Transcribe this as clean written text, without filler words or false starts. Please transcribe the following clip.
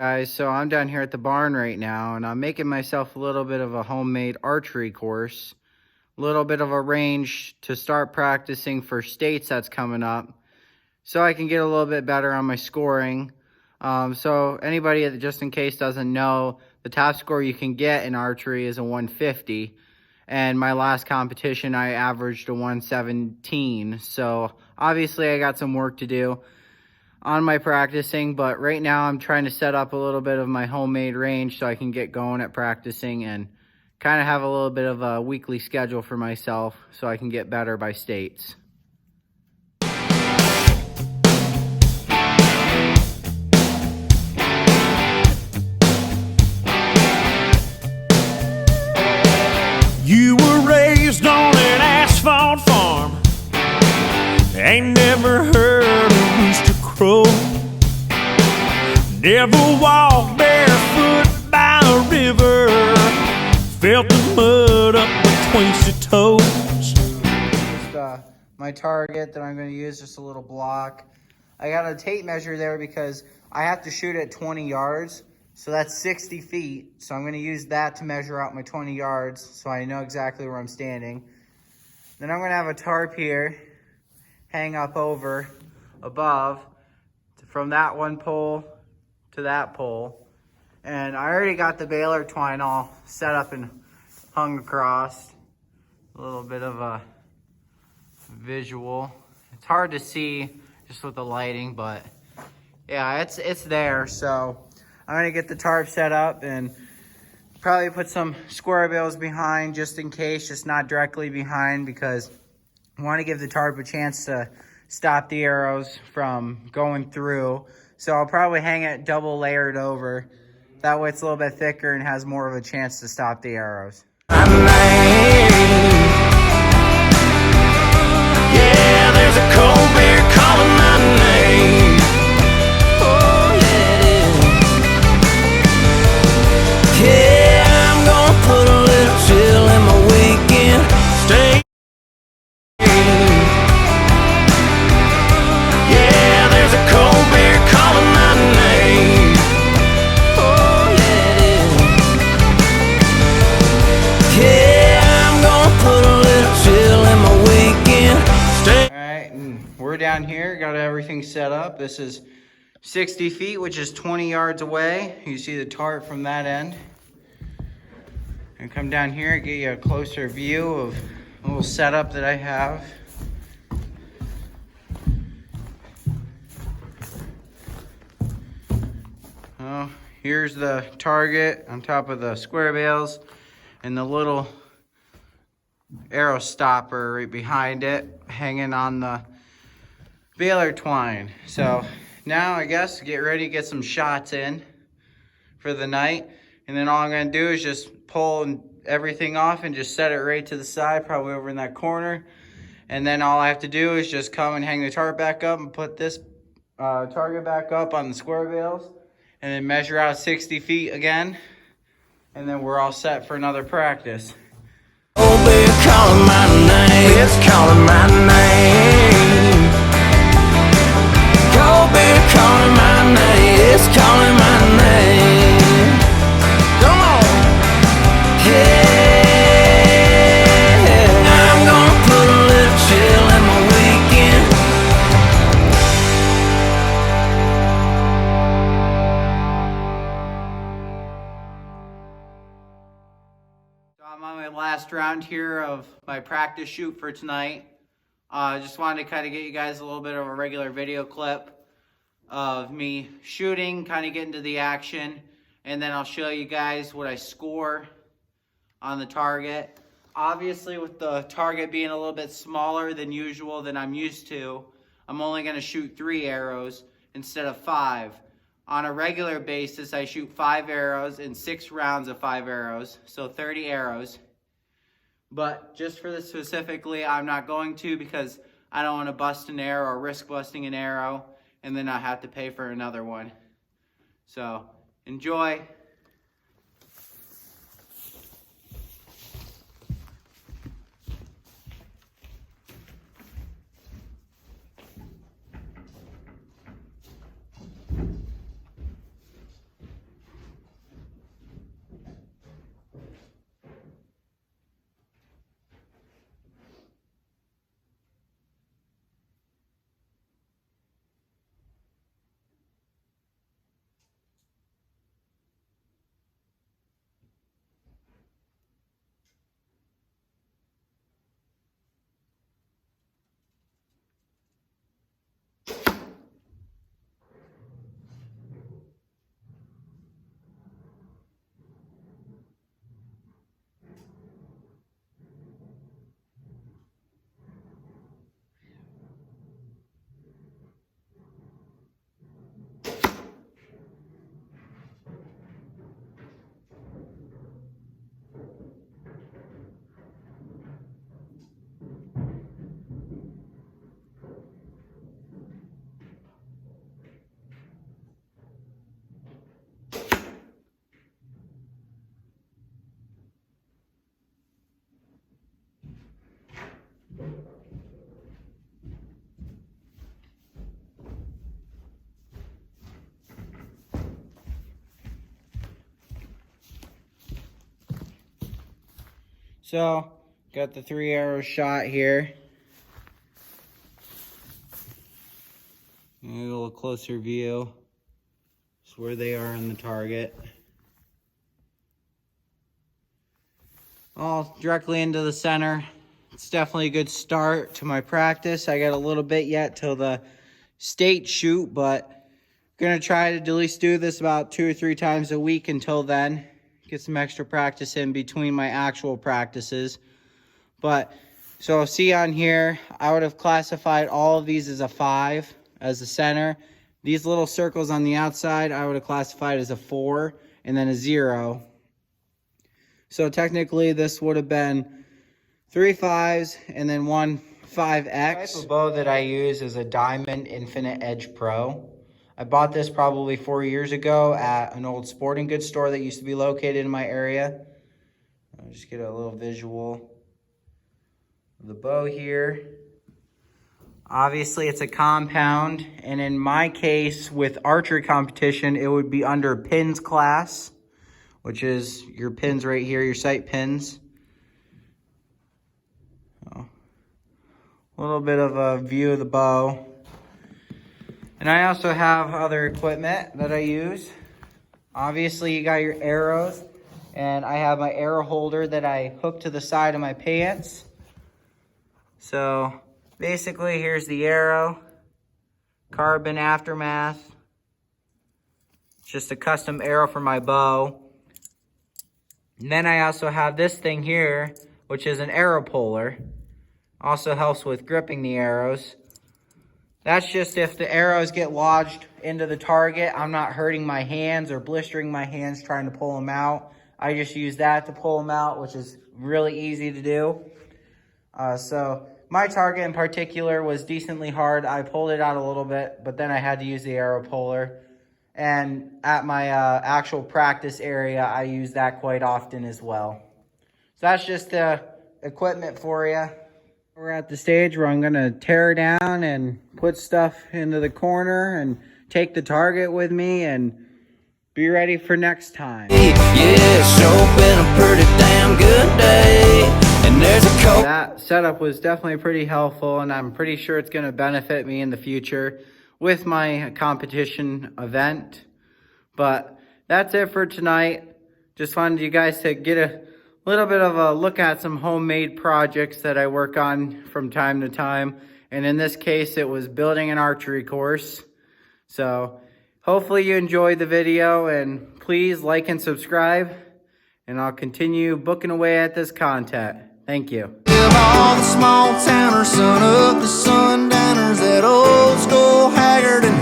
Guys, so I'm down here at the barn right now, and I'm making myself a little bit of a homemade archery course. A little bit of a range to start practicing for states that's coming up, so I can get a little bit better on my scoring. So anybody that just in case doesn't know, the top score you can get in archery is a 150. And my last competition, I averaged a 117. So obviously I got some work to do on my practicing, but right now I'm trying to set up a little bit of my homemade range so I can get going at practicing and kind of have a little bit of a weekly schedule for myself so I can get better by states. You were raised on an asphalt farm, ain't never heard a rooster crow, never walked barefoot by a river, felt the mud up between your toes. Just, my target that I'm going to use, just a little block. I got a tape measure there because I have to shoot at 20 yards. So that's 60 feet. So I'm going to use that to measure out my 20 yards so I know exactly where I'm standing. Then I'm going to have a tarp here hang up over above from that one pole to that pole. And I already got the baler twine all set up and hung across. A little bit of a visual. It's hard to see just with the lighting, but yeah, it's there. So I'm gonna get the tarp set up and probably put some square bales behind just in case, just not directly behind, because I want to give the tarp a chance to stop the arrows from going through. So I'll probably hang it double layered over. That way it's a little bit thicker and has more of a chance to stop the arrows. Yeah, there's a cold bear calling my name. Oh, yeah, it is. Yeah, I'm gonna put a little chill in my weekend stay. Yeah, there's a cold bear calling my name. Oh, yeah, it is. Yeah, I'm gonna put a little chill in my weekend stay. Alright, and we're down here, got everything set up. This is 60 feet, which is 20 yards away. You see the tarp from that end. And come down here and get you a closer view of a little setup that I have. Oh, here's the target on top of the square bales and the little arrow stopper right behind it, hanging on the baler twine. So now I guess get ready to get some shots in for the night. And then all I'm gonna do is just pull everything off and just set it right to the side, probably over in that corner. And then all I have to do is just come and hang the tarp back up and put this target back up on the square bales and then measure out 60 feet again. And then we're all set for another practice. Oh, bear calling my name. It's calling my name. Oh, bear calling my name. It's calling my name. Come on. Yeah. I'm gonna put a little chill in my weekend. So I'm on my last round here of my practice shoot for tonight. Just wanted to kind of get you guys a little bit of a regular video clip of me shooting, kind of get into the action, and then I'll show you guys what I score on the target. Obviously, with the target being a little bit smaller than usual than I'm used to, I'm only going to shoot 3 arrows instead of 5. On a regular basis, I shoot 5 arrows and 6 rounds of 5 arrows, so 30 arrows. But just for this specifically, I'm not going to, because I don't want to bust an arrow or risk busting an arrow and then I have to pay for another one. So enjoy. So, got the 3 arrow shot here. Maybe a little closer view. It's where they are on the target. All directly into the center. It's definitely a good start to my practice. I got a little bit yet till the state shoot, but I'm gonna try to at least do this about 2 or 3 times a week until then. Get some extra practice in between my actual practices. But, so see on here, I would have classified all of these as a 5 as the center. These little circles on the outside, I would have classified as a 4 and then a 0. So technically this would have been 3 5s and then 1 5X. The type of bow that I use is a Diamond Infinite Edge Pro. I bought this probably 4 years ago at an old sporting goods store that used to be located in my area. I'll just get a little visual of the bow here. Obviously it's a compound, and in my case with archery competition, it would be under pins class, which is your pins right here, your sight pins. A little bit of a view of the bow. And I also have other equipment that I use. Obviously you got your arrows, and I have my arrow holder that I hook to the side of my pants. So basically here's the arrow, carbon aftermath. It's just a custom arrow for my bow. And then I also have this thing here, which is an arrow puller. Also helps with gripping the arrows. That's just if the arrows get lodged into the target, I'm not hurting my hands or blistering my hands trying to pull them out. I just use that to pull them out, which is really easy to do. So my target in particular was decently hard. I pulled it out a little bit, but then I had to use the arrow puller. And at my actual practice area, I use that quite often as well. So that's just the equipment for you. We're at the stage where I'm gonna tear down and put stuff into the corner and take the target with me and be ready for next time. Yeah, sure been a pretty damn good day. And there's a cold. That setup was definitely pretty helpful, and I'm pretty sure it's gonna benefit me in the future with my competition event. But that's it for tonight. Just wanted you guys to get a little bit of a look at some homemade projects that I work on from time to time. And in this case, it was building an archery course. So hopefully you enjoyed the video, and please like and subscribe, and I'll continue booking away at this content. Thank you. Give all the small towners, sun up to sundowners, that old school haggard and